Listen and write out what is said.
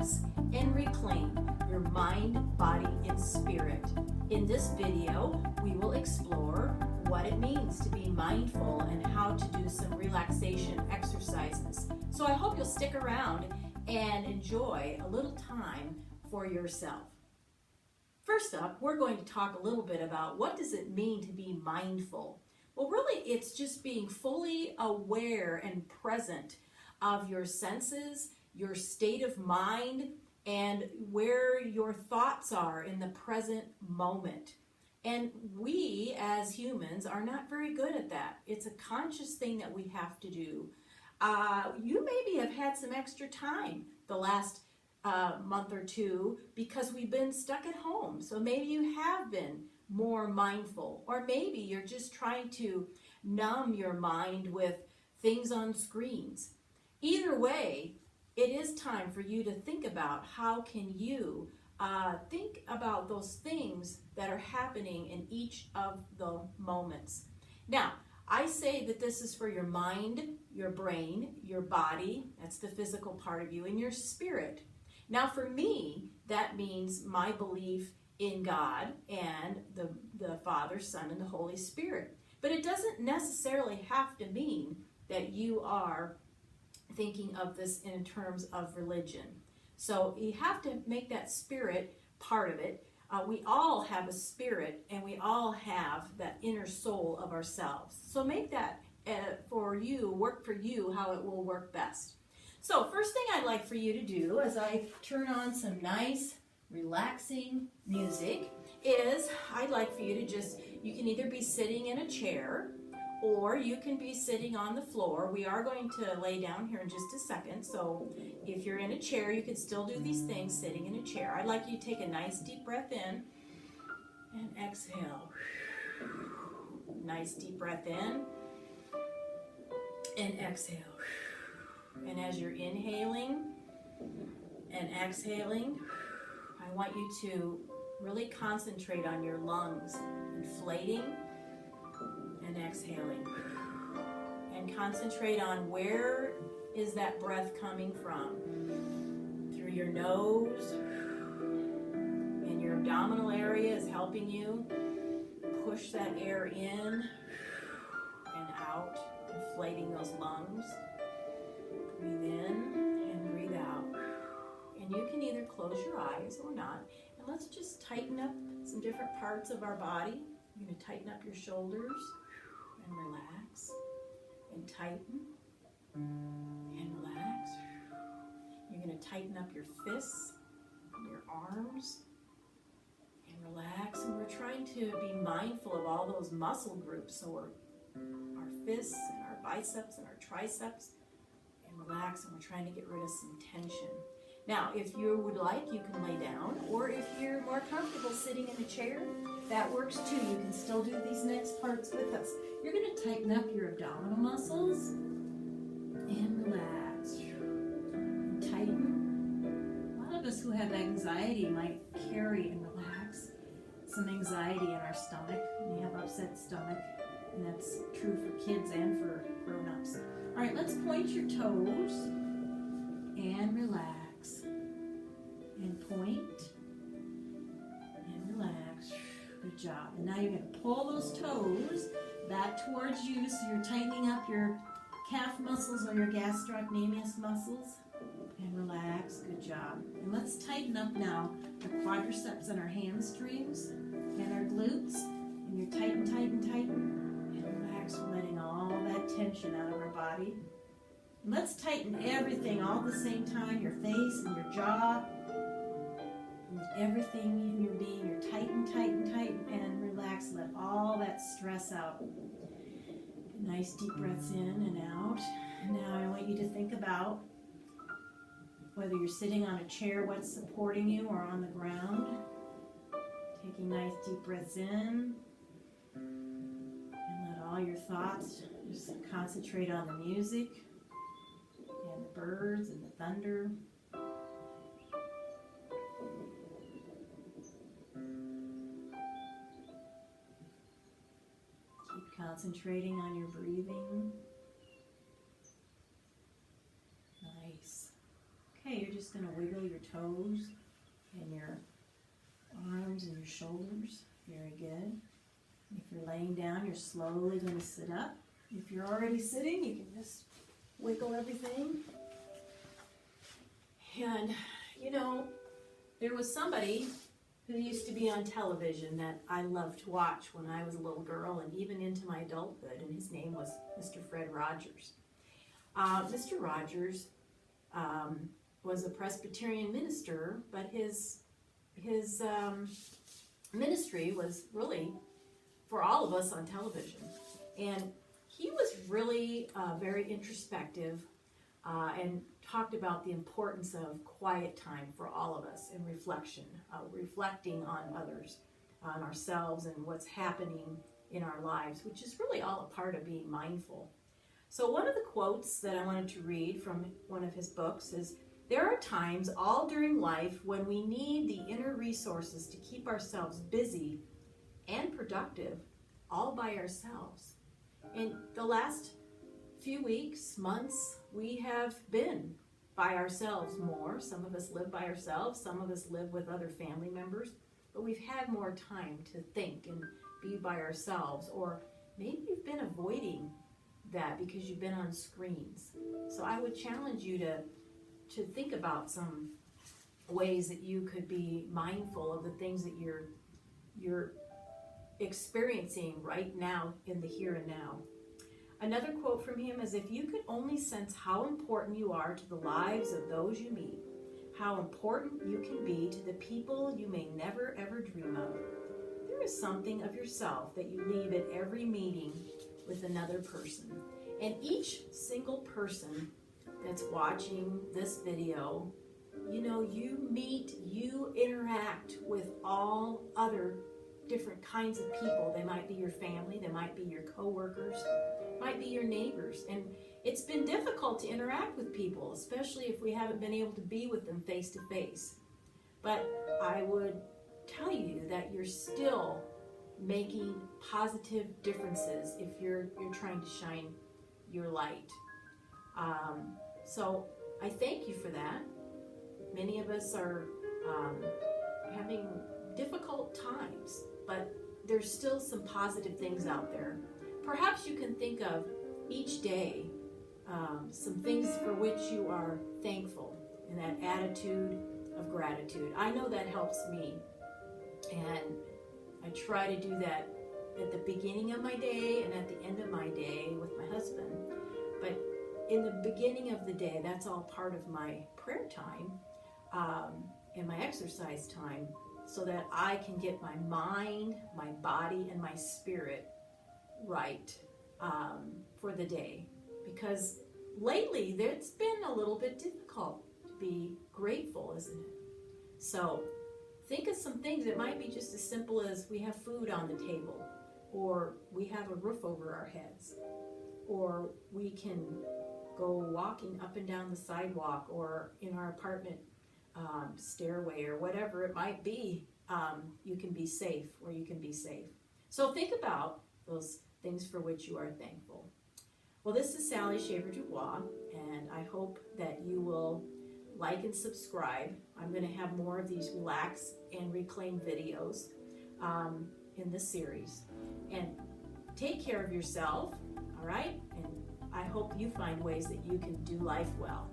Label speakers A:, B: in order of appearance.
A: relax, and reclaim your mind, body, and spirit. In this video, we will explore what it means to be mindful and how to do some relaxation exercises. So I hope you'll stick around and enjoy a little time for yourself. First up, we're going to talk a little bit about what does it mean to be mindful. Well, really, it's just being fully aware and present of your senses, your state of mind, and where your thoughts are in the present moment. And we, as humans, are not very good at that. It's a conscious thing that we have to do. You maybe have had some extra time the last month or two because we've been stuck at home. So maybe you have been more mindful, or maybe you're just trying to numb your mind with things on screens. Either way, it is time for you to think about how can you think about those things that are happening in each of the moments. Now, I say that this is for your mind, your brain, your body, that's the physical part of you, and your spirit. Now, for me, that means my belief in God and the Father, Son, and the Holy Spirit. But it doesn't necessarily have to mean that you are thinking of this in terms of religion. So you have to make that spirit part of it. We all have a spirit, and we all have that inner soul of ourselves. So make that for you, work for you how it will work best. So first thing I'd like for you to do as I turn on some nice, relaxing music is I'd like for you to you can either be sitting in a chair or you can be sitting on the floor. We are going to lay down here in just a second. So if you're in a chair, you can still do these things sitting in a chair. I'd like you to take a nice deep breath in and exhale. Nice deep breath in and exhale. And as you're inhaling and exhaling, I want you to really concentrate on your lungs, inflating and exhaling. And concentrate on where is that breath coming from. Through your nose, and your abdominal area is helping you push that air in and out, inflating those lungs. Breathe in and breathe out. And you can either close your eyes or not. And let's just tighten up some different parts of our body. You're going to tighten up your shoulders and relax and tighten and relax. You're going to tighten up your fists and your arms and relax. And we're trying to be mindful of all those muscle groups. So our fists and our biceps and our triceps, and relax, and we're trying to get rid of some tension. Now, if you would like, you can lay down, or if you're more comfortable sitting in a chair, that works too. You can still do these next parts with us. You're going to tighten up your abdominal muscles and relax and tighten. A lot of us who have anxiety might carry and relax some anxiety in our stomach. We have upset stomach, and that's true for kids and for grown-ups. All right, let's point your toes and relax and point and relax. Good job. And now you're going to pull those toes back towards you, so you're tightening up your calf muscles or your gastrocnemius muscles, and relax. Good job. And let's tighten up now the quadriceps and our hamstrings and our glutes, and you're tighten, and relax. We're letting all that tension out of our body. And let's tighten everything all at the same time, your face and your jaw, and everything in your being. You're tighten, and relax. Let all that stress out. Nice deep breaths in and out. And now I want you to think about whether you're sitting on a chair, what's supporting you, or on the ground. Taking nice deep breaths in. And let all your thoughts just concentrate on the music and the birds and the thunder. Keep concentrating on your breathing. Nice. Okay, you're just going to wiggle your toes and your arms and your shoulders. Very good. If you're laying down, you're slowly going to sit up. If you're already sitting, you can just wiggle everything. And, you know, there was somebody who used to be on television that I loved to watch when I was a little girl and even into my adulthood, and his name was Mr. Fred Rogers. Mr. Rogers was a Presbyterian minister, but his ministry was really for all of us on television. And he was really very introspective and talked about the importance of quiet time for all of us and reflection, reflecting on others, on ourselves and what's happening in our lives, which is really all a part of being mindful. So one of the quotes that I wanted to read from one of his books is, "There are times all during life when we need the inner resources to keep ourselves busy and productive all by ourselves." In the last few weeks, months, we have been by ourselves more. Some of us live by ourselves, some of us live with other family members, but we've had more time to think and be by ourselves. Or maybe you've been avoiding that because you've been on screens. So I would challenge you to think about some ways that you could be mindful of the things that you're experiencing right now in the here and now. Another quote from him is, "If you could only sense how important you are to the lives of those you meet, how important you can be to the people you may never ever dream of, there is something of yourself that you leave at every meeting with another person." And each single person that's watching this video, you know, you interact with all other different kinds of people. They might be your family, they might be your coworkers, might be your neighbors. And it's been difficult to interact with people, especially if we haven't been able to be with them face to face. But I would tell you that you're still making positive differences if you're trying to shine your light. So I thank you for that. Many of us are having difficult times, but there's still some positive things out there. Perhaps you can think of each day some things for which you are thankful, and that attitude of gratitude. I know that helps me, and I try to do that at the beginning of my day and at the end of my day with my husband. But in the beginning of the day, that's all part of my prayer time and my exercise time, so that I can get my mind, my body, and my spirit right for the day. Because lately, it's been a little bit difficult to be grateful, isn't it? So think of some things. It might be just as simple as we have food on the table, or we have a roof over our heads, or we can go walking up and down the sidewalk or in our apartment stairway, or whatever it might be. You can be safe, or you can be safe. So think about those things for which you are thankful. Well, this is Sally Shaver Dubois, and I hope that you will like and subscribe. I'm going to have more of these relax and reclaim videos in this series. And take care of yourself, all right? And I hope you find ways that you can do life well.